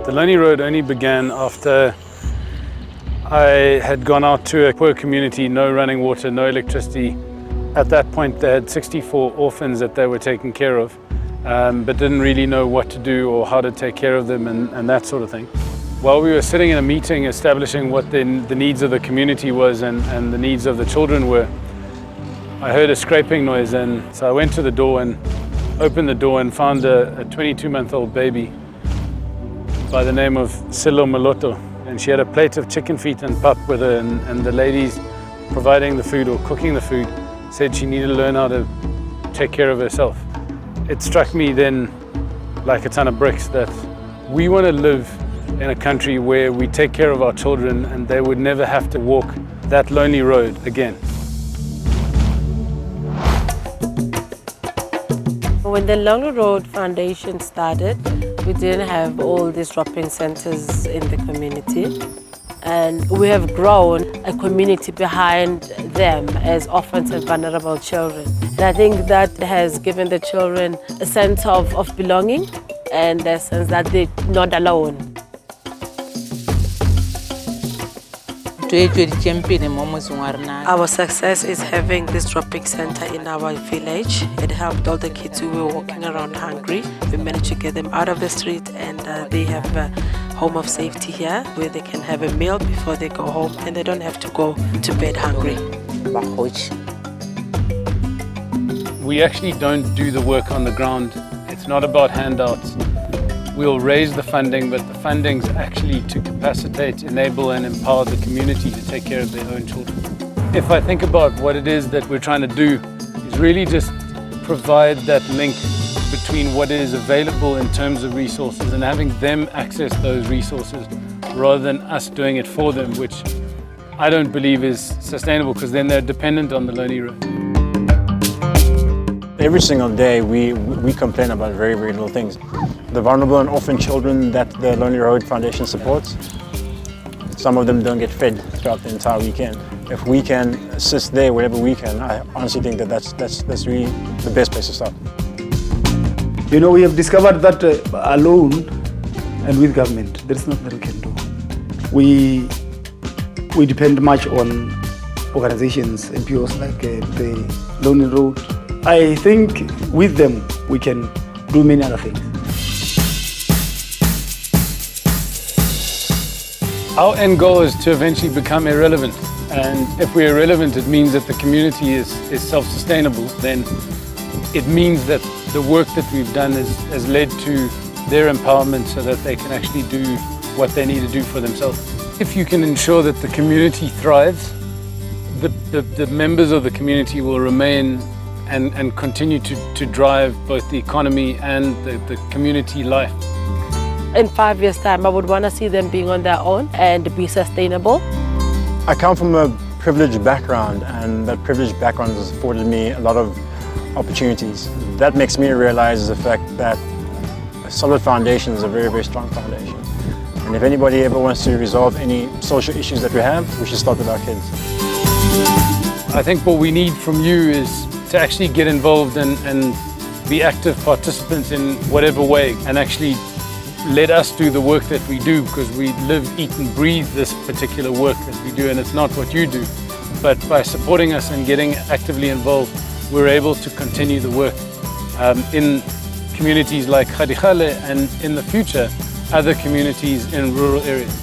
The Lonely Road only began after I had gone out to a poor community, no running water, no electricity. At that point, they had 64 orphans that they were taking care of, but didn't really know what to do or how to take care of them and that sort of thing. While we were sitting in a meeting establishing what the needs of the community was and the needs of the children were, I heard a scraping noise, and so I went to the door and opened the door and found a 22-month-old baby by the name of Silo Maloto. And she had a plate of chicken feet and pap with her, and the ladies providing the food or cooking the food said she needed to learn how to take care of herself. It struck me then like a ton of bricks that we want to live in a country where we take care of our children and they would never have to walk that lonely road again. When the Lonely Road Foundation started, we didn't have all these drop-in centers in the community. And we have grown a community behind them as orphans and vulnerable children. And I think that has given the children a sense of belonging and a sense that they're not alone. Our success is having this drop-in center in our village. It helped all the kids who were walking around hungry. We managed to get them out of the street, and they have a home of safety here where they can have a meal before they go home and they don't have to go to bed hungry. We actually don't do the work on the ground. It's not about handouts. We'll raise the funding, but the funding's actually to capacitate, enable and empower the community to take care of their own children. If I think about what it is that we're trying to do, is really just provide that link between what is available in terms of resources and having them access those resources rather than us doing it for them, which I don't believe is sustainable, because then they're dependent on the Lonely Road. Every single day we complain about very, very little things. The vulnerable and orphan children that the Lonely Road Foundation supports, some of them don't get fed throughout the entire weekend. If we can assist there wherever we can, I honestly think that that's really the best place to start. You know, we have discovered that alone and with government, there is nothing that we can do. We depend much on organizations, NPOs like the Lonely Road. I think with them we can do many other things. Our end goal is to eventually become irrelevant. And if we're irrelevant, it means that the community is self-sustainable. Then it means that the work that we've done has led to their empowerment so that they can actually do what they need to do for themselves. If you can ensure that the community thrives, the members of the community will remain and continue to drive both the economy and the community life. In 5 years' time, I would want to see them being on their own and be sustainable. I come from a privileged background, and that privileged background has afforded me a lot of opportunities. That makes me realize the fact that a solid foundation is a very, very strong foundation. And if anybody ever wants to resolve any social issues that we have, we should start with our kids. I think what we need from you is to actually get involved and be active participants in whatever way, and actually let us do the work that we do, because we live, eat and breathe this particular work that we do, and it's not what you do. But by supporting us and getting actively involved, we're able to continue the work in communities like Dikgale and in the future, other communities in rural areas.